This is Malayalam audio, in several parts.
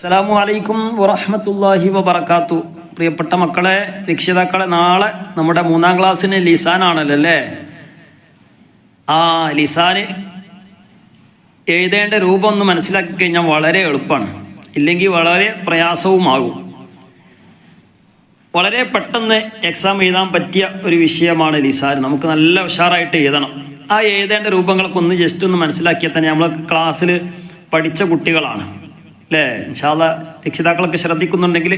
അസ്സലാമു അലൈക്കും വറഹ്മത്തുള്ളാഹി വബറകാത്തു. പ്രിയപ്പെട്ട മക്കളെ, രക്ഷിതാക്കളെ, നാളെ നമ്മുടെ 3-ാം ക്ലാസ്സിന് ലിസാനാണല്ലോ അല്ലേ? ആ ലിസാന് എഴുതേണ്ട രൂപം ഒന്ന് മനസ്സിലാക്കി കഴിഞ്ഞാൽ വളരെ എളുപ്പമാണ്, ഇല്ലെങ്കിൽ വളരെ പ്രയാസവുമാകും. വളരെ പെട്ടെന്ന് എക്സാം എഴുതാൻ പറ്റിയ ഒരു വിഷയമാണ് ലിസാൻ. നമുക്ക് നല്ല ഉഷാറായിട്ട് എഴുതണം. ആ എഴുതേണ്ട രൂപങ്ങളൊക്കെ ഒന്ന് ജസ്റ്റ് ഒന്ന് മനസ്സിലാക്കിയാൽ തന്നെ നമ്മൾ ക്ലാസ്സിൽ പഠിച്ച കുട്ടികളാണ് അല്ലേ? ഇൻഷാ അല്ലാഹ് രക്ഷിതാക്കളൊക്കെ ശ്രദ്ധിക്കുന്നുണ്ടെങ്കിൽ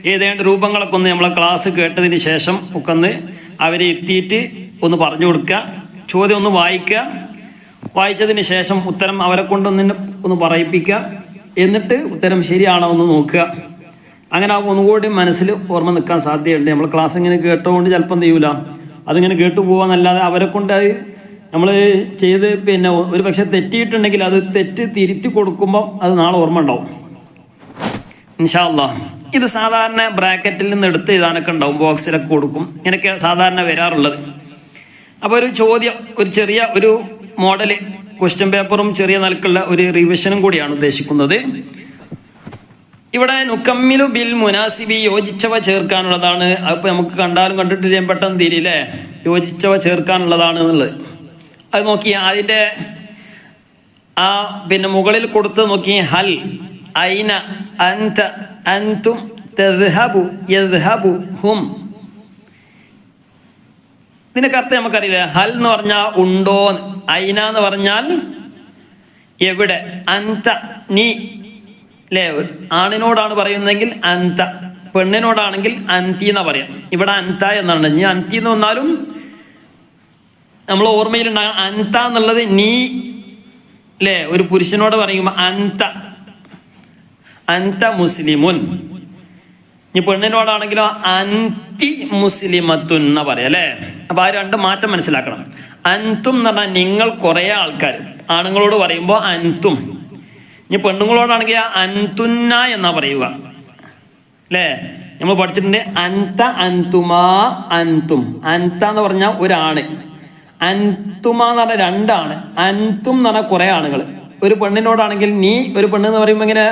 എഴുതേണ്ട രൂപങ്ങളൊക്കെ ഒന്ന് നമ്മളെ ക്ലാസ് കേട്ടതിന് ശേഷം ഒക്കെ ഒന്ന് അവരെ എത്തിയിട്ട് ഒന്ന് പറഞ്ഞു കൊടുക്കുക. ചോദ്യം ഒന്ന് വായിക്കുക. വായിച്ചതിന് ശേഷം ഉത്തരം അവരെ കൊണ്ടൊന്ന് പറയിപ്പിക്കുക. എന്നിട്ട് ഉത്തരം ശരിയാണോ എന്ന് നോക്കുക. അങ്ങനെ ആകുമ്പോൾ ഒന്നുകൂടി മനസ്സിൽ ഓർമ്മ നിൽക്കാൻ സാധ്യതയുണ്ട്. നമ്മൾ ക്ലാസ് ഇങ്ങനെ കേട്ടുകൊണ്ട് ചിലപ്പം ചെയ്യൂല, അതിങ്ങനെ കേട്ടു പോകാന്നല്ലാതെ അവരെ കൊണ്ട് അത് നമ്മൾ ചെയ്ത് പിന്നെ ഒരു പക്ഷെ തെറ്റിയിട്ടുണ്ടെങ്കിൽ അത് തെറ്റ് തിരുത്തി കൊടുക്കുമ്പം അത് നാളെ ഓർമ്മ ഉണ്ടാവും ഇൻഷാ അല്ലാഹ്. ഇത് സാധാരണ ബ്രാക്കറ്റിൽ നിന്ന് എടുത്ത് എഴുതാനൊക്കെ ഉണ്ടാവും, ബോക്സിലൊക്കെ കൊടുക്കും. ഇങ്ങനെയൊക്കെ സാധാരണ വരാറുള്ളത്. അപ്പോൾ ഒരു ചോദ്യം, ഒരു ചെറിയ ഒരു മോഡൽ ക്വസ്റ്റ്യൻ പേപ്പറും ചെറിയ നിലക്കുള്ള ഒരു റിവിഷനും കൂടിയാണ് ഉദ്ദേശിക്കുന്നത്. ഇവിടെ നുക്കമ്മിലു ബിൽ മുനാസിബി, യോജിച്ചവ ചേർക്കാനുള്ളതാണ്. അതിപ്പോൾ നമുക്ക് കണ്ടാലും കണ്ടിട്ട് പെട്ടെന്ന് തിരിയില്ലേ, യോജിച്ചവ ചേർക്കാനുള്ളതാണ് എന്നുള്ളത്. അത് നോക്കി അതിൻ്റെ ആ പിന്നെ മുകളിൽ കൊടുത്ത് നോക്കി, ഹൽ, ഐന, അൻത, അൻതും, തദ്ഹബു, യദ്ഹബു, ഹും. ഇതിനൊക്കെ അർത്ഥം നമുക്കറിയില്ല. ഹൽ എന്ന് പറഞ്ഞാൽ ഉണ്ടോ, ഐന എന്ന് പറഞ്ഞാൽ എവിടെ, അൻത നീ അല്ലേ, ആണിനോടാണ് പറയുന്നതെങ്കിൽ അൻത, പെണ്ണിനോടാണെങ്കിൽ അൻതി എന്നാ പറയാം. ഇവിടെ അൻത എന്നാണ്. ഇനി അൻതി എന്ന് വന്നാലും നമ്മൾ ഓർമ്മയിലുണ്ടാകും. അൻത എന്നുള്ളത് നീ അല്ലേ, ഒരു പുരുഷനോട് പറയുമ്പോൾ അൻത, അൻത മുസ്ലിമുൻ. ഇനി പെണ്ണിനോടാണെങ്കിലോ അൻതി മുസ്ലിമത്തുൻ എന്നാ പറയാം അല്ലേ. അപ്പൊ ആ രണ്ട് മാറ്റം മനസ്സിലാക്കണം. അൻതും എന്ന് പറഞ്ഞാൽ നിങ്ങൾ കുറേ ആൾക്കാർ, ആണുങ്ങളോട് പറയുമ്പോൾ അൻതും. ഇനി പെണ്ണുങ്ങളോടാണെങ്കിൽ അൻതുന്ന എന്നാ പറയുക അല്ലേ. നമ്മൾ പഠിച്ചിട്ടുണ്ട് അൻത, അൻതുമാ, അൻതും. അൻത എന്ന് പറഞ്ഞാൽ ഒരാണ്, അൻതുമ എന്ന് പറഞ്ഞാൽ രണ്ടാണ്, അൻതും എന്ന് പറഞ്ഞാൽ കുറേ ആണുങ്ങൾ. ഒരു പെണ്ണിനോടാണെങ്കിൽ നീ, ഒരു പെണ്ണെന്ന് പറയുമ്പോൾ ഇങ്ങനെ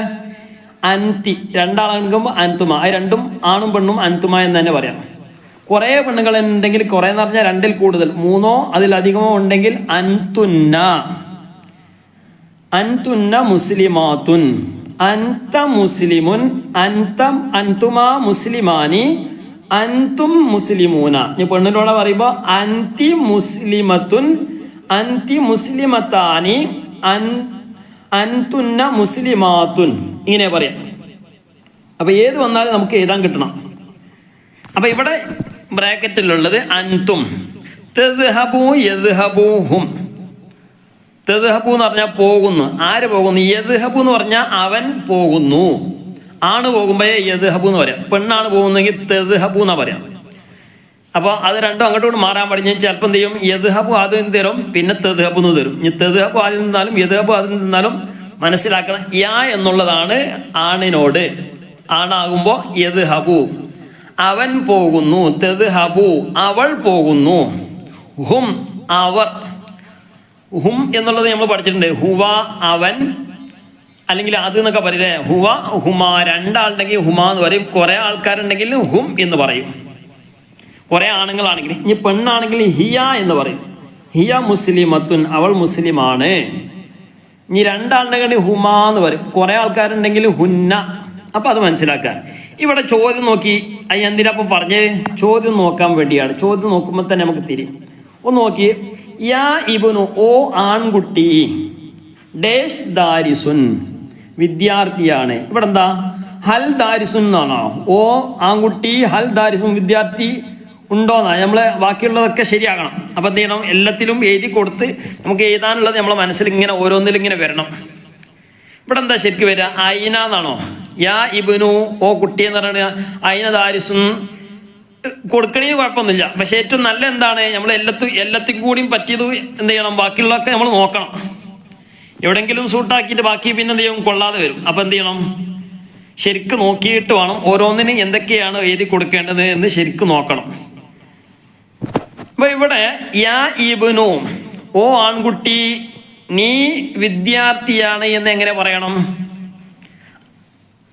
അൻതി, രണ്ടാളാകുമ്പോൾ അൻതുമ. അത് രണ്ടും ആണും പെണ്ണും അൻതുമ എന്ന് തന്നെ പറയാം. കുറേ പെണ്ണുങ്ങൾ ഉണ്ടെങ്കിൽ, കുറേ എന്ന് പറഞ്ഞാൽ രണ്ടിൽ കൂടുതൽ, മൂന്നോ അതിലധികമോ ഉണ്ടെങ്കിൽ അൻതുന്ന, അൻതുന്ന മുസ്ലിമാത്തുൻ, അൻത മുസ്ലിമുൻ, അൻതം, അൻതുമാ മുസ്ലിമാനി, അൻതും മുസ്ലിമൂന. ഈ പെണ്ണിനോട് പറയുമ്പോൾ അൻതി മുസ്ലിമത്തുൻ, അൻതി മുസ്ലിമത്താനി, അൻതുന്ന മുസ്ലിമാത്തുൻ, ഇങ്ങനെ പറയാം. അപ്പൊ ഏത് വന്നാലും നമുക്ക് എഴുതാൻ കിട്ടണം. അപ്പൊ ഇവിടെ ബ്രാക്കറ്റിലുള്ളത് അൻതും, തദ്ഹബു, യദ്ഹബു, ഹും. തദ്ഹബു എന്ന് പറഞ്ഞാൽ പോകുന്നു, ആര് പോകുന്നു. യദ്ഹബു എന്ന് പറഞ്ഞാൽ അവൻ പോകുന്നു. ആണ് പോകുമ്പോഴേ യദ്ഹബു എന്ന് പറയാം. പെണ്ണാണ് പോകുന്നെങ്കിൽ തദ്ഹബു എന്നാ പറയാം. അപ്പോൾ അത് രണ്ടും അങ്ങോട്ടും മാറാൻ പാടില്ല. ചിലപ്പോൾ എന്ത് ചെയ്യും, യദ്ഹബു ആദ്യം തരും, പിന്നെ തദ്ഹബു എന്ന് തരും. ഇനി തദ്ഹബു ആദ്യം നിന്നാലും യദ്ഹബു ആദ്യം നിന്നാലും മനസ്സിലാക്കണം. യാ എന്നുള്ളതാണ് ആണിനോട്, ആണാകുമ്പോൾ യദ്ഹബു, അവൻ പോകുന്നു. തദ്ഹബു, അവൾ പോകുന്നു. ഹും, അവർ. ഹും എന്നുള്ളത് നമ്മൾ പഠിച്ചിട്ടുണ്ട്. ഹുവ, അവൻ, അല്ലെങ്കിൽ അത് എന്നൊക്കെ പറയില്ലേ. ഹുവ, ഹുമ. രണ്ടാളുണ്ടെങ്കിൽ ഹുമ എന്ന് പറയും, കുറേ ആൾക്കാരുണ്ടെങ്കിൽ ഹും എന്ന് പറയും, കുറേ ആണുങ്ങളാണെങ്കിൽ. ഇനി പെണ്ണാണെങ്കിൽ ഹിയ എന്ന് പറയും. ഹിയ മുസ്ലിമത്തുൻ, അവൾ മുസ്ലിമാണ്. ഇനി രണ്ടാളുണ്ടെങ്കിൽ ഹുമ എന്ന് പറയും, കുറേ ആൾക്കാരുണ്ടെങ്കിൽ ഹുന്ന. അപ്പം അത് മനസ്സിലാക്കാൻ. ഇവിടെ ചോദ്യം നോക്കി, എന്തിനപ്പം പറഞ്ഞ് ചോദ്യം നോക്കാൻ വേണ്ടിയാണ്. ചോദ്യം നോക്കുമ്പോൾ തന്നെ നമുക്ക് തിരിയും. ഒന്ന് നോക്കി, യാ ഇബ്നു, ഓ ആൺകുട്ടി, ഡേഷ് ദാരിസുൻ, വിദ്യാർത്ഥിയാണ്. ഇവിടെ എന്താ, ഹൽ ദാരിസുൻ എന്നാണോ? ഓ ആൺകുട്ടി, ഹൽ ദാരിസുൻ, വിദ്യാർത്ഥി ഉണ്ടോന്നാ. നമ്മള് ബാക്കിയുള്ളതൊക്കെ ശരിയാകണം. അപ്പൊ എന്ത് ചെയ്യണം, എല്ലാത്തിലും എഴുതി കൊടുത്ത് നമുക്ക് എഴുതാനുള്ളത് നമ്മളെ മനസ്സിൽ ഇങ്ങനെ ഓരോന്നിലും ഇങ്ങനെ വരണം. ഇവിടെ എന്താ ശരിക്കും വരിക, ഐന എന്നാണോ? യാ ഇബ്നു, ഓ കുട്ടി എന്ന് പറയുന്നത് ഐന ദാരിസുൻ കൊടുക്കണേന് കുഴപ്പമൊന്നുമില്ല. പക്ഷെ ഏറ്റവും നല്ല എന്താണ്, നമ്മൾ എല്ലാത്തിനും കൂടിയും പറ്റിയത് എന്ത് ചെയ്യണം, ബാക്കിയുള്ളതൊക്കെ നമ്മൾ നോക്കണം. എവിടെയെങ്കിലും സൂട്ടാക്കിയിട്ട് ബാക്കി പിന്നെ എന്ത് ചെയ്യും, കൊള്ളാതെ വരും. അപ്പം എന്ത് ചെയ്യണം, ശരിക്കും നോക്കിയിട്ട് വേണം ഓരോന്നിനും എന്തൊക്കെയാണ് എഴുതി കൊടുക്കേണ്ടത് എന്ന് ശരിക്കും നോക്കണം. അപ്പൊ ഇവിടെ യാ ഇബ്നു, ഓ ആൺകുട്ടി, നീ വിദ്യാർത്ഥിയാണ് എന്ന് എങ്ങനെ പറയണം?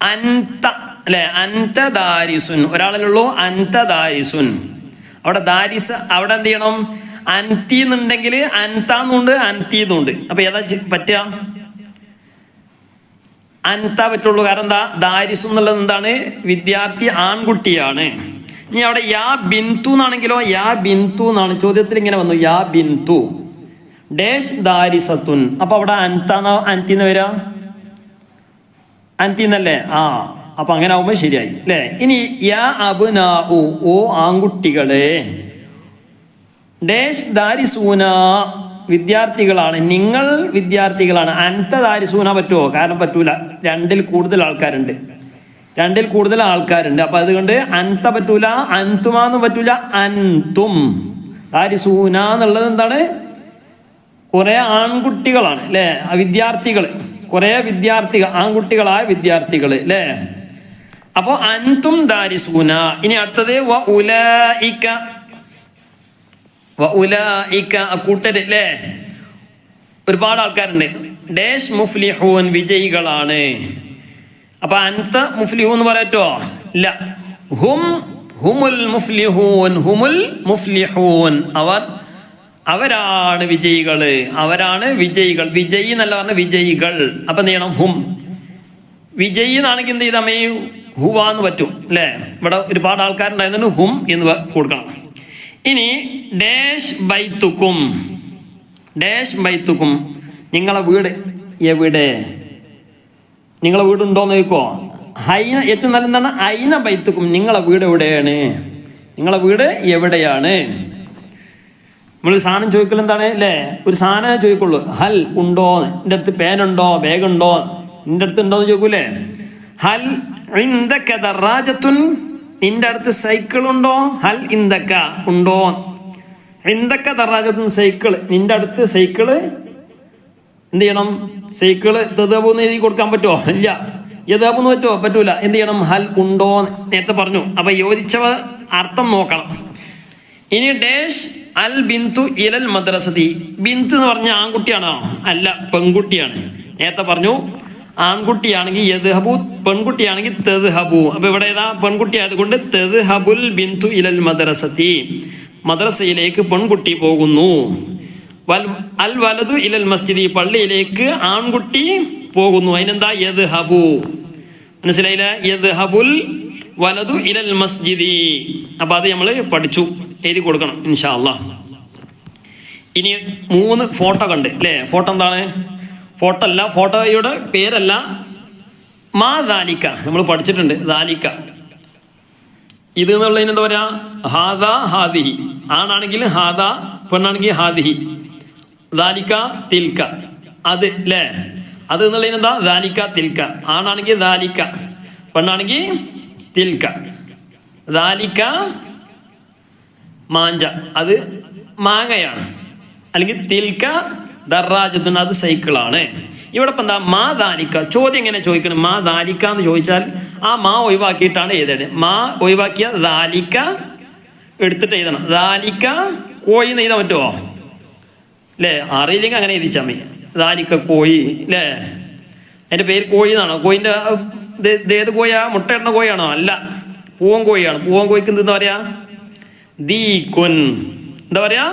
അൻത അല്ലെ, അൻത ദാരിസുൻ, ഒരാളല്ലോ അൻത ദാരിസുൻ. അവിടെ ദാരിസ്, അവിടെ എന്ത് ചെയ്യണം? അൻതി എന്നുണ്ടെങ്കിൽ അൻതാന്നുണ്ട് അൻതി എന്നുണ്ട്. അപ്പൊ ഏതാ പറ്റുക? അൻത പറ്റുള്ളൂ. കാരണം എന്താ? ദാരിസു എന്നുള്ളത് എന്താണ്? വിദ്യാർത്ഥി ആൺകുട്ടിയാണ്. ഇനി അവിടെ യാ ബിന്തു എന്നാണെങ്കിലോ, യാ ബിന്തു എന്നാണ് ചോദ്യത്തിൽ ഇങ്ങനെ വന്നു, യാ ബിന്തു ഡേഷ് ദാരിസത്തുൻ. അപ്പൊ അവിടെ അൻതാന്നോ അൻതിന്ന് വരാ? അൻതിന്നല്ലേ? അപ്പൊ അങ്ങനെ ആവുമ്പോ ശരിയായി അല്ലേ. ഇനി യാ അബ്നാഉ, ഓ ആൺകുട്ടികളെ, ഡേഷ് ദാരിസൂന, വിദ്യാർത്ഥികളാണ്, നിങ്ങൾ വിദ്യാർത്ഥികളാണ്. അൻത ദാരിസൂന പറ്റുമോ? കാരണം പറ്റൂല, രണ്ടിൽ കൂടുതൽ ആൾക്കാരുണ്ട്. അപ്പൊ അതുകൊണ്ട് അൻത പറ്റൂല, അൻതുമാന്ന് പറ്റൂല, അൻതും. ദാരിസൂന എന്നുള്ളത് എന്താണ്? കുറെ ആൺകുട്ടികളാണ് അല്ലെ, വിദ്യാർത്ഥികൾ, കുറെ വിദ്യാർത്ഥികൾ, ആൺകുട്ടികളായ വിദ്യാർത്ഥികൾ അല്ലേ. അപ്പോ അൻതും ദാരിസൂന. ഇനി അടുത്തത് വ ഉലൈക, കൂട്ടര് അല്ലേ, ഒരുപാട് ആൾക്കാരുണ്ട്. ഡേഷ് മുഫ്ലിഹൂൻ, വിജയികളാണ്. അപ്പൊ അൻത മുഫ്ലിഹൂൻ എന്ന് പറയട്ടോ? ഇല്ല, ഹുമുൽ മുഫ്ലിഹൂൻ, അവരാണ് വിജയികള്, വിജയി എന്നല്ല പറഞ്ഞ വിജയികൾ. അപ്പൊ എന്ത് ചെയ്യണം? ഹും. വിജയി എന്നാണെങ്കിൽ എന്ത് ചെയ്താൽ ഹുവാന്ന് പറ്റും അല്ലെ. ഇവിടെ ഒരുപാട് ആൾക്കാരുണ്ടായിരുന്നു, ഹും എന്ന് കൊടുക്കണം. ഇനി ഡേഷ് ബൈത്തുക്കും, നിങ്ങളെ വീട് എവിടെ? നിങ്ങളെ വീടുണ്ടോന്ന് ചോദിക്കോ? ഹൈന, ഏറ്റവും നല്ല എന്താണ്? ഐന ബൈത്തുക്കും, നിങ്ങളെ വീട് എവിടെയാണ്? നമ്മൾ സാധനം ചോദിക്കൽ എന്താണ് അല്ലേ? ഒരു സാധനം ചോദിക്കുള്ളൂ. ഹൽ ഉണ്ടോ, നിന്റെ അടുത്ത് പേനുണ്ടോ, ബാഗുണ്ടോ, നിന്റെ അടുത്ത് ഉണ്ടോന്ന് ചോദിക്കൂലേ. ഹൽ ഇൻദക ദറാജത്തുൻ, നിന്റെ അടുത്ത് സൈക്കിൾ ഉണ്ടോ? ഹൽ ഇൻദക ഉണ്ടോ? ഇൻദക ദറാജത്തുൻ, സൈക്കിൾ, നിന്റെ അടുത്ത് സൈക്കിള്. എന്ത് ചെയ്യണം? സൈക്കിള് തെതബൂന്ന് എഴുതി കൊടുക്കാൻ പറ്റുമോ? ഇല്ല. യഥാബൂന്ന് പറ്റുമോ? പറ്റൂല. എന്ത് ചെയ്യണം? ഹൽ ഉണ്ടോ നേരത്തെ പറഞ്ഞു. അപ്പൊ യോജിച്ചവ അർത്ഥം നോക്കണം. ഇനി ഡേഷ് അൽ ബിന്തു ഇലൽ മദ്രസതി, ബിന്ത് എന്ന് പറഞ്ഞ ആൺകുട്ടിയാണോ? അല്ല, പെൺകുട്ടിയാണ്. നേരത്തെ പറഞ്ഞു ആൺകുട്ടിയാണെങ്കിൽ യദ്ഹബു, പെൺകുട്ടിയാണെങ്കിൽ തദ്ഹബു. അപ്പൊ ഇവിടെ ഏതാ? പെൺകുട്ടി ആയതുകൊണ്ട് തദ്ഹബുൽ ബിന്തു ഇലൽ മദ്രസതി, മദ്രസയിലേക്ക് പെൺകുട്ടി പോകുന്നു. അൽ വലതു ഇലൽ മസ്ജിദി, പള്ളിയിലേക്ക് ആൺകുട്ടി പോകുന്നു. അതിനെന്താ? യദ്ഹബു. മനസ്സിലായില്ല? യദ്ഹബുൽ വലതു ഇലൽ മസ്ജിദി. അപ്പൊ അത് നമ്മൾ പഠിച്ചു, എഴുതി കൊടുക്കണം ഇൻഷാ അല്ലാഹ്. ഇനി 3 ഫോട്ടോ കണ്ട് അല്ലേ. ഫോട്ടോ എന്താണ്? ഫോട്ടോയുടെ പേരല്ല, മാ ദാലിക നമ്മൾ പഠിച്ചിട്ടുണ്ട്. ദാലിക ഇത് എന്നുള്ളതിന് എന്താ പറയാ? ഹാദ ഹാദിഹി, ആണാണെങ്കിൽ ഹാദ, പെണ്ണാണെങ്കിൽ ഹാദിഹി. ദാലിക തിൽക, അത് അല്ലേ. അത് എന്നുള്ളതിന് എന്താ? ദാലിക തിൽക, ആണാണെങ്കിൽ ദാലിക, പെണ്ണാണെങ്കിൽ തിൽക. ദാലിക മാഞ്ച, അത് മാങ്ങയാണ്. അല്ലെങ്കിൽ തിൽക ദറാജത്തുൻ, അത് സൈക്കിളാണ്. ഇവിടെ ഇപ്പം എന്താ? മാ ദാലിക. ചോദ്യം എങ്ങനെ ചോദിക്കണം? മാ ദാലിക എന്ന് ചോദിച്ചാൽ ആ മാ ഒഴിവാക്കിയിട്ടാണ് എഴുതേണ്ടത്. മാ ഒഴിവാക്കിയ ദാലിക എടുത്തിട്ട് എഴുതണം. ദാലിക കോഴി എന്ന് എഴുതാൻ പറ്റുമോ? അല്ലേ, അറിയില്ലെങ്കിൽ അങ്ങനെ എഴുതിച്ചാൽ മതി. ദാലിക കോഴി അല്ലേ. അതിൻ്റെ പേര് കോഴി എന്നാണോ? കോഴിൻ്റെ ഏത് കോഴിയാ? മുട്ടയിടുന്ന കോഴിയാണോ? അല്ല, പൂവൻ കോഴിയാണ്. പൂവൻ കോഴിക്ക് എന്താ പറയാ? ദീക്കുൻ. എന്താ പറയാ?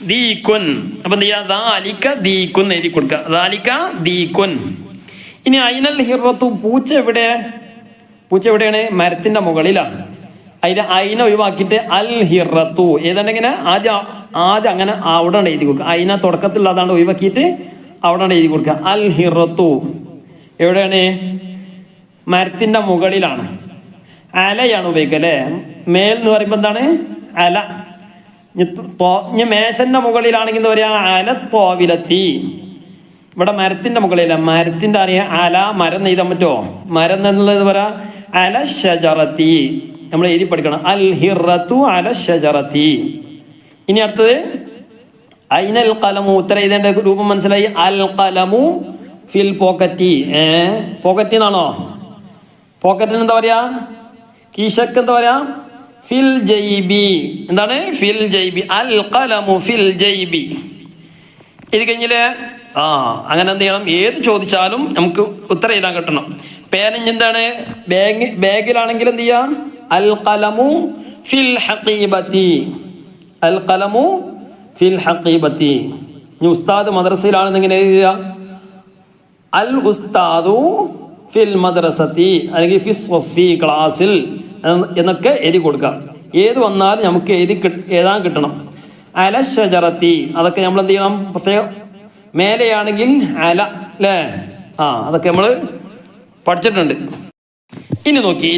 ദീക്കുൻ. അപ്പൊ എന്ത് ചെയ്യാ? ദാലിക ദീക്കുൻ എഴുതി കൊടുക്കുക. ദാലിക ദീക്കുൻ. ഇനി ഐനൽ ഹിറത്തു, പൂച്ച എവിടെയാണ്? മരത്തിന്റെ മുകളിലാണ്. അതിന് ഐന ഒഴിവാക്കിയിട്ട് അൽ ഹിറത്തു ഏതാണ്ടിങ്ങനെ ആദ്യം അങ്ങനെ അവിടെ എഴുതി കൊടുക്കുക. ഐന തുടക്കത്തിൽ അതാണ്ട് ഒഴിവാക്കിയിട്ട് അവിടെ എഴുതി കൊടുക്കുക. അൽ ഹിറത്തു എവിടെയാണ്? മരത്തിന്റെ മുകളിലാണ്. അലയാണ് ഉപയോഗിക്കുക അല്ലേ. മേൽ എന്ന് പറയുമ്പോൾ എന്താണ്? അല. ഇനി മേശന്റെ മുകളിലാണെങ്കിൽ എന്താ പറയാ? അല തോവിലെത്തി. ഇവിടെ മരത്തിന്റെ മുകളില, മരത്തിന്റെ അറിയാം അല, മരം നെയ്താൻ പറ്റുമോ? മരം എന്നുള്ളത് പറയാ അല ഷജറത്തി, നമ്മൾ എഴുതി പഠിക്കണം. അൽ ഹിറത്തു അല ഷജറത്തി. ഇനി അടുത്തത് ഐനൽ ഖലമു, ഉത്തരം എഴുതേണ്ട രൂപം മനസ്സിലായി. അൽ ഖലമു ഫിൽ പോക്കറ്റി. പോക്കറ്റി എന്നാണോ? പോക്കറ്റിന് എന്താ പറയാ? കീശക്ക് എന്താ പറയാ? ഫിൽ ജൈബി. എന്താണ്? ഫിൽ ജൈബി. അൽ ഖലമു ഫിൽ ജൈബി. ഇത് കഴിഞ്ഞില്ലേ അങ്ങനെ എന്ത് ചെയ്യണം, ഏത് ചോദിച്ചാലും നമുക്ക് ഉത്തരം എഴുതാൻ കിട്ടണം. പേനഞ്ഞ് എന്താണ്, ബാഗിലാണെങ്കിൽ എന്ത് ചെയ്യാം, അൽ ഖലമു ഫിൽ ഹഖീബത്തി, അൽ ഖലമു ഫിൽ ഹഖീബത്തി. ഇനി ഉസ്താദ് മദ്രസയിലാണെന്ന് ഇങ്ങനെ എഴുതുക, അൽ ഉസ്താദു ഫിൽ മദ്രസത്തി, അല്ലെങ്കിൽ ഫിസ് സൊഫി, ക്ലാസ്സിൽ എന്നൊക്കെ എഴുതി കൊടുക്കാം. ഏത് വന്നാലും നമുക്ക് എഴുതാൻ കിട്ടണം. അല ഷജറത്തി, അതൊക്കെ നമ്മൾ എന്ത് ചെയ്യണം, പ്രത്യേകം മേലെയാണെങ്കിൽ അല, അല്ലേ, അതൊക്കെ നമ്മൾ പഠിച്ചിട്ടുണ്ട്. ഇനി നോക്കി,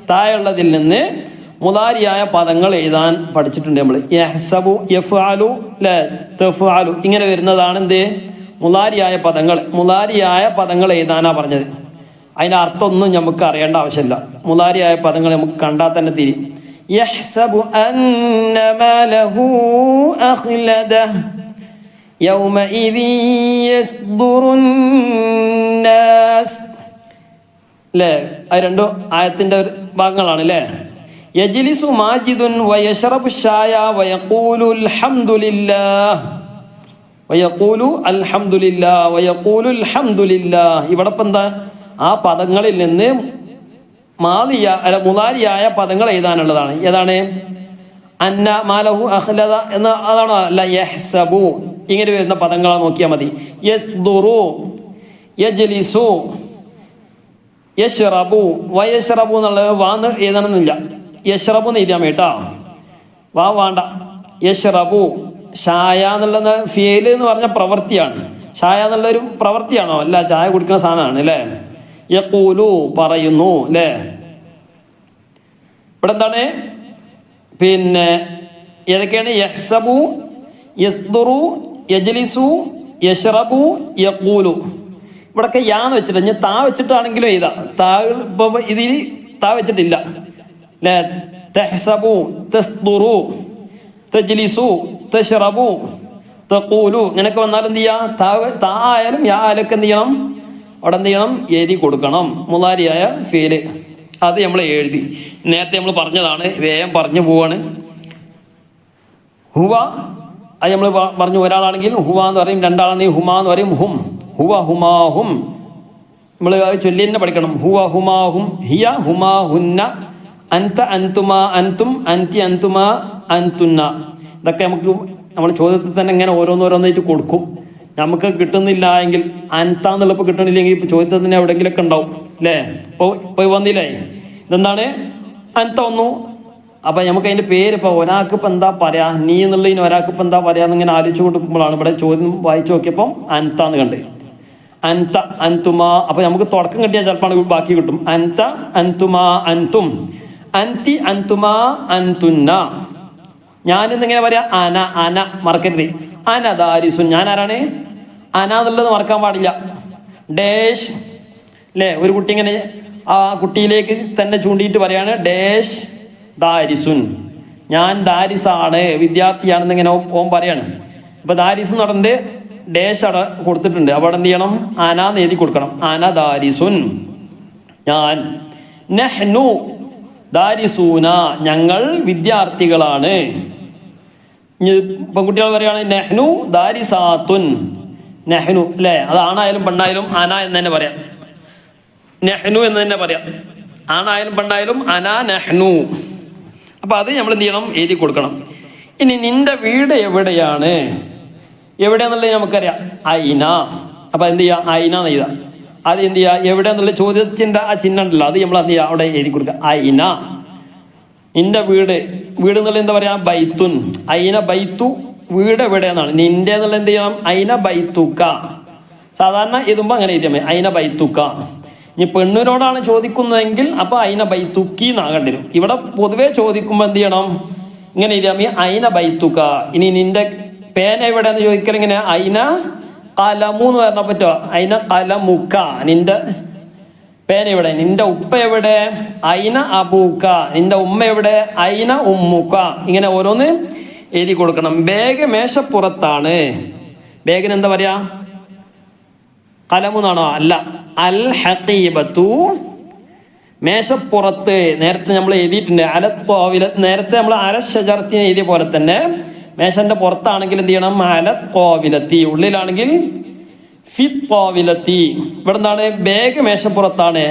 താഴെയുള്ളതിൽ നിന്ന് മുലാരിയായ പദങ്ങൾ എഴുതാൻ പഠിച്ചിട്ടുണ്ട് നമ്മൾ. യഹ്സബു, യഫ്അലു, തഫ്അലു, ഇങ്ങനെ വരുന്നതാണ് എന്ത്, മുലാരിയായ പദങ്ങൾ. മുലാരിയായ പദങ്ങൾ എഴുതാനാ പറഞ്ഞത്. അതിൻ്റെ അർത്ഥമൊന്നും നമുക്ക് അറിയേണ്ട ആവശ്യമില്ല. മുലാരിയായ പദങ്ങൾ നമുക്ക് കണ്ടാൽ തന്നെ തിരി. യഹ്സബു അന്ന മാലഹു അഖ്ലദഹു യൗമഇദി യസ്ദുറുന്നാസ്, അല്ലേ, അത് രണ്ടു ആയത്തിൻ്റെ ഭാഗങ്ങളാണ് അല്ലേ. യജ്ലിസു മാജിദുൻ വയശ്റബു ഷായ വയഖൂലു അൽഹംദുലില്ലാഹ്, വയഖൂലു അൽഹംദുലില്ലാഹ്, വയഖൂലു അൽഹംദുലില്ലാഹ്. ഇവിടെ ഇപ്പം എന്താ, ആ പദങ്ങളിൽ നിന്ന് മുലാരിയായ പദങ്ങൾ എഴുതാനുള്ളതാണ്. ഏതാണ്, അന്ന മാലഹു അഖ്ലദ എന്ന അതാണോ, അല്ല, യഹ്സബു, ഇങ്ങനെ വരുന്ന പദങ്ങളെ നോക്കിയാൽ മതി. യസ്ദുറു, യജ്ലിസു, യശ്റബു, വയശ്റബു എന്നുള്ളത് വാന്ന് എഴുതണമെന്നില്ല, യശ്റബു എന്ന് എഴുതിയാൽ കേട്ടോ, വാ വേണ്ട. യശ്റബു, ഷായ എന്നുള്ള ഫിയൽ എന്ന് പറഞ്ഞ പ്രവൃത്തിയാണ്. ഷായ എന്നുള്ളൊരു പ്രവൃത്തിയാണോ, അല്ല, ചായ കുടിക്കുന്ന സാധനമാണ് അല്ലേ. യഖൂലു, പറയുന്നു അല്ലേ. ഇവിടെ എന്താണ്, പിന്നെ ഏതൊക്കെയാണ്, യഹ്സബു, യസ്ദുറു, യജ്ലിസു, യശ്റബു, യഖൂലു. ഇവിടെയൊക്കെ യാന്ന് വെച്ചിട്ട്, ഞാൻ താ വെച്ചിട്ടാണെങ്കിലും എഴുതാ. ഇപ്പൊ ഇതിൽ താ വെച്ചിട്ടില്ല അല്ലേ. തഹ്സബു, തസ്ദുറു, തജ്ലിസു, തശ്റബു, തഖൂലു, ഇങ്ങനെയൊക്കെ വന്നാൽ എന്ത് ചെയ്യാ, താ ആയാലും യാ ആയാലൊക്കെ എന്ത് ചെയ്യണം, അവിടെ എന്ത് ചെയ്യണം, എഴുതി കൊടുക്കണം. മുലാരിയായ ഫീല് അത് നമ്മൾ എഴുതി. നേരത്തെ നമ്മൾ പറഞ്ഞതാണ്, വേഗം പറഞ്ഞു പോവാണ്. ഹുവ, അത് നമ്മൾ പറഞ്ഞു, ഒരാളാണെങ്കിൽ ഹുവ എന്ന് പറയും, രണ്ടാളാണെങ്കിൽ ഹുമ എന്ന് പറയും. ഹും, ഹുവ ഹുമാഹും, നമ്മൾ ചൊല്ലി തന്നെ പഠിക്കണം. ഹുവ ഹുമാഹും, ഹിയ ഹുമാഹുന്ന, അൻത അൻതുമാ അൻതും, അൻതി അൻതുമാ അൻതുന്ന. ഇതൊക്കെ നമുക്ക് നമ്മൾ ചോദ്യത്തിൽ തന്നെ ഇങ്ങനെ ഓരോന്നോരോന്നായിട്ട് കൊടുക്കും. നമുക്ക് കിട്ടുന്നില്ല എങ്കിൽ, അൻത എന്നുള്ളപ്പോൾ കിട്ടണില്ലെങ്കിൽ ഇപ്പോൾ ചോദ്യത്തിൽ തന്നെ എവിടെയെങ്കിലൊക്കെ ഉണ്ടാവും അല്ലേ. ഇപ്പോൾ വന്നില്ലേ, ഇതെന്താണ്, അൻത വന്നു. അപ്പം നമുക്ക് അതിൻ്റെ പേര്, ഇപ്പോൾ ഒരാൾക്ക് ഇപ്പം എന്താ പറയാ, നീ എന്നുള്ളതിന് ഒരാൾക്ക് ഇപ്പം എന്താ പറയാന്ന് ഇങ്ങനെ ആലോചിച്ച് കൊടുക്കുമ്പോഴാണ് ഇവിടെ ചോദ്യം വായിച്ചു നോക്കിയപ്പം അൻത എന്ന് കണ്ട്. അൻത അൻതുമാ, അപ്പം നമുക്ക് തുടക്കം കിട്ടിയാൽ ചിലപ്പോൾ ബാക്കി കിട്ടും. അൻത അൻതുമാ അൻതും, അൻതി അൻതുമാ അൻതുന്ന. ഞാനിന്നിങ്ങനെ പറയാം, അന, അന മറക്കരുത്. അന ദാരിസുൻ, ഞാൻ ആരാണ്, അന എന്നുള്ളത് മറക്കാൻ പാടില്ല. ഡേഷ് അല്ലേ, ഒരു കുട്ടി ഇങ്ങനെ ആ കുട്ടിയിലേക്ക് തന്നെ ചൂണ്ടിയിട്ട് പറയാണ്, ഡേഷ് ദാരിസുൻ, ഞാൻ ദാരിസാണ്, വിദ്യാർത്ഥിയാണെന്ന് ഇങ്ങനെ ഓൻ പറയാണ്. ഇപ്പൊ ദാരിസ് നടന്നിട്ട് ഡേഷ് അവിടെ കൊടുത്തിട്ടുണ്ട്. അവിടെ എന്ത് ചെയ്യണം, അനാന്ന് എഴുതി കൊടുക്കണം. അന ദാരിസുൻ, ഞാൻ. നഹ്നു ദാരിസൂന, ഞങ്ങൾ വിദ്യാർത്ഥികളാണ്. പെൺകുട്ടികൾ പറയാണ് നെഹ്നു ദാരിസാത്തുൻ, നെഹ്നു അല്ലേ, അത് ആണായാലും പെണ്ണായാലും അന എന്ന് തന്നെ പറയാം, നെഹ്നു എന്ന് തന്നെ പറയാം. ആണായാലും പെണ്ണായാലും അന നെഹ്നു. അപ്പൊ അത് നമ്മൾ എന്ത് ചെയ്യണം, എഴുതി കൊടുക്കണം. ഇനി നിന്റെ വീട് എവിടെയാണ്, എവിടെയാന്നുള്ളത് നമുക്കറിയാം, ഐന. അപ്പൊ എന്ത് ചെയ്യാം, ഐന എന്ന് എഴുതാം. അത് എന്ത് ചെയ്യുക, എവിടെയാന്നുള്ള ചോദ്യത്തിൻ്റെ ആ ചിഹ്നം ഉണ്ടല്ലോ, അത് നമ്മൾ എന്ത് ചെയ്യുക, അവിടെ എഴുതി കൊടുക്കുക. ഐന, നിന്റെ വീട്. വീട് എന്നുള്ള എന്താ പറയാ, ബൈത്തുൻ. ഐന ബൈത്തു, വീട് എവിടെയെന്നാണ്. നിന്റെ എന്നുള്ള എന്ത് ചെയ്യണം, ഐന ബൈത്തുക്ക. സാധാരണ എഴുതുമ്പോൾ അങ്ങനെ എഴുതിയാൽ മതി, ഐന ബൈത്തുക്ക. ഇനി പെണ്ണിനോടാണ് ചോദിക്കുന്നതെങ്കിൽ അപ്പൊ ഐന ബൈത്തുക്കി എന്നാകേണ്ടി വരും. ഇവിടെ പൊതുവെ ചോദിക്കുമ്പോൾ എന്ത് ചെയ്യണം, ഇങ്ങനെ എഴുതിയാൽ മതി, ഐന ബൈത്തുക്ക. ഇനി നിന്റെ പേന എവിടെയെന്ന് ചോദിക്കൽ ഇങ്ങനെ, ഐന കലമു എന്ന് പറഞ്ഞാൽ പറ്റുമോ, ഐന കലമുക്ക, നിന്റെ പേന എവിടെ, നിന്റെ ഉപ്പ എവിടെ, ഐന അബൂക്ക, നിന്റെ ഉമ്മ എവിടെ, ഐന ഉമ്മുക്ക. ഇങ്ങനെ ഓരോന്ന് എഴുതി കൊടുക്കണം. ബാഗ് മേശപ്പുറത്താണ്. ബാഗിന് എന്താ പറയാ, കലമുന്നാണോ, അല്ല, അൽ ഹഖീബത്തു, മേശപ്പുറത്ത്. നേരത്തെ നമ്മൾ എഴുതിയിട്ടുണ്ട് അലത്തോവില, നേരത്തെ നമ്മൾ അല ഷജറത്തിന് എഴുതിയ പോലെ തന്നെ മേശന്റെ പുറത്താണെങ്കിൽ എന്ത് ചെയ്യണം? അല ത്വാവിലത്തി. ഉള്ളിലാണെങ്കിൽ ഫി ത്വാവിലത്തി. ഇവിടെ എന്താണ്? ബാഗ് മേശപ്പുറത്താണ്.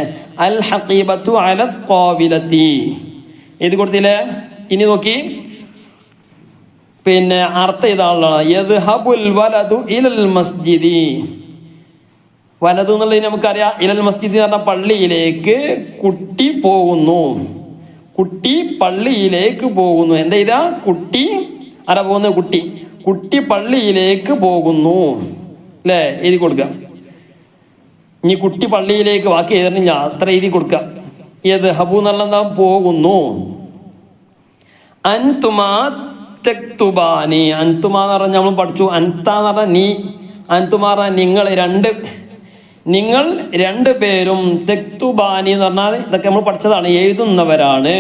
അൽ ഹഖീബത്തു അല ത്വാവിലത്തി. എഴുതി കൊടുത്തില്ലേ? ഇനി നോക്കി, പിന്നെ അർത്ഥം ഇതാണല്ലോ, യദ്ഹബുൽ വലദു ഇലൽ മസ്ജിദി. വലതു എന്നുള്ളത് നമുക്കറിയാം. ഇലൽ മസ്ജിദ് എന്ന് പറഞ്ഞാൽ പള്ളിയിലേക്ക് കുട്ടി പോകുന്നു. കുട്ടി പള്ളിയിലേക്ക് പോകുന്നു. എന്താ ഇതാ? കുട്ടി ആരാ പോകുന്നത്? കുട്ടി. കുട്ടി പള്ളിയിലേക്ക് പോകുന്നു അല്ലേ? എഴുതി കൊടുക്കുക. ഇനി കുട്ടി പള്ളിയിലേക്ക് ബാക്കി എഴുതണില്ല, അത്ര എഴുതി കൊടുക്കുക. യദ്ഹബു എന്നുള്ള പോകുന്നു. അൻതുമാ തെക്തുബാനി. അൻതുമാ എന്ന് പറഞ്ഞാൽ നമ്മൾ പഠിച്ചു. അൻത എന്ന് പറഞ്ഞാൽ നീ, അൻതുമാ നിങ്ങൾ രണ്ട് പേരും, തെക്തുബാനി എന്ന് പറഞ്ഞാൽ ഇതൊക്കെ നമ്മൾ പഠിച്ചതാണ്, എഴുതുന്നവരാണ്.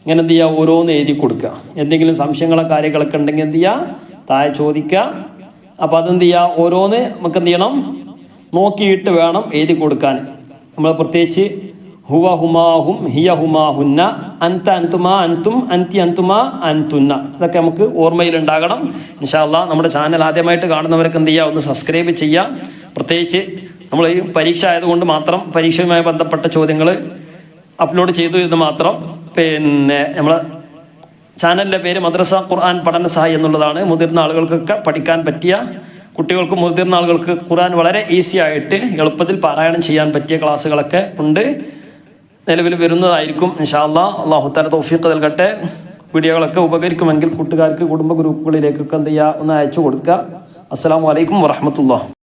ഇങ്ങനെ എന്ത് ചെയ്യുക? ഓരോന്ന് എഴുതി കൊടുക്കുക. എന്തെങ്കിലും സംശയങ്ങളോ കാര്യങ്ങളൊക്കെ ഉണ്ടെങ്കിൽ എന്ത് ചെയ്യുക? താഴെ ചോദിക്കുക. അപ്പോൾ അതെന്ത് ചെയ്യുക? ഓരോന്ന് നമുക്ക് എന്ത് ചെയ്യണം? നോക്കിയിട്ട് വേണം എഴുതി കൊടുക്കാൻ. നമ്മൾ പ്രത്യേകിച്ച് ഹുവ ഹുമാഹും ഹിയ ഹുമാഹുന്ന, അൻത അൻതുമാ അൻതും അൻതി അൻതുമാ അൻതുന്ന, ഇതൊക്കെ നമുക്ക് ഓർമ്മയിലുണ്ടാകണം. ഇൻഷാ അല്ലാഹ് നമ്മുടെ ചാനൽ ആദ്യമായിട്ട് കാണുന്നവരൊക്കെ എന്ത് ചെയ്യുക? ഒന്ന് സബ്സ്ക്രൈബ് ചെയ്യുക. പ്രത്യേകിച്ച് നമ്മൾ ഈ പരീക്ഷ ആയതുകൊണ്ട് മാത്രം പരീക്ഷയുമായി ബന്ധപ്പെട്ട ചോദ്യങ്ങൾ അപ്ലോഡ് ചെയ്തു എന്ന് മാത്രം. പിന്നെ നമ്മളെ ചാനലിൻ്റെ പേര് മദ്രസ ഖുർആൻ പഠന സഹായി എന്നുള്ളതാണ്. മുതിർന്ന ആളുകൾക്കൊക്കെ പഠിക്കാൻ പറ്റിയ, കുട്ടികൾക്കും മുതിർന്ന ആളുകൾക്ക് ഖുർആൻ വളരെ ഈസി ആയിട്ട് എളുപ്പത്തിൽ പാരായണം ചെയ്യാൻ പറ്റിയ ക്ലാസ്സുകളൊക്കെ ഉണ്ട്, നിലവിൽ വരുന്നതായിരിക്കും ഇൻഷാ അല്ലാഹ്. അല്ലാഹു തആല തൗഫീഖ് നൽകട്ടെ. വീഡിയോകളൊക്കെ ഉപകരിക്കുമെങ്കിൽ കൂട്ടുകാർക്ക്, കുടുംബ ഗ്രൂപ്പുകളിലേക്കൊക്കെ എന്ത് ചെയ്യുക? ഒന്ന് അയച്ചു കൊടുക്കുക. അസ്സലാമു അലൈക്കും വറഹ്മത്തുള്ളാഹി.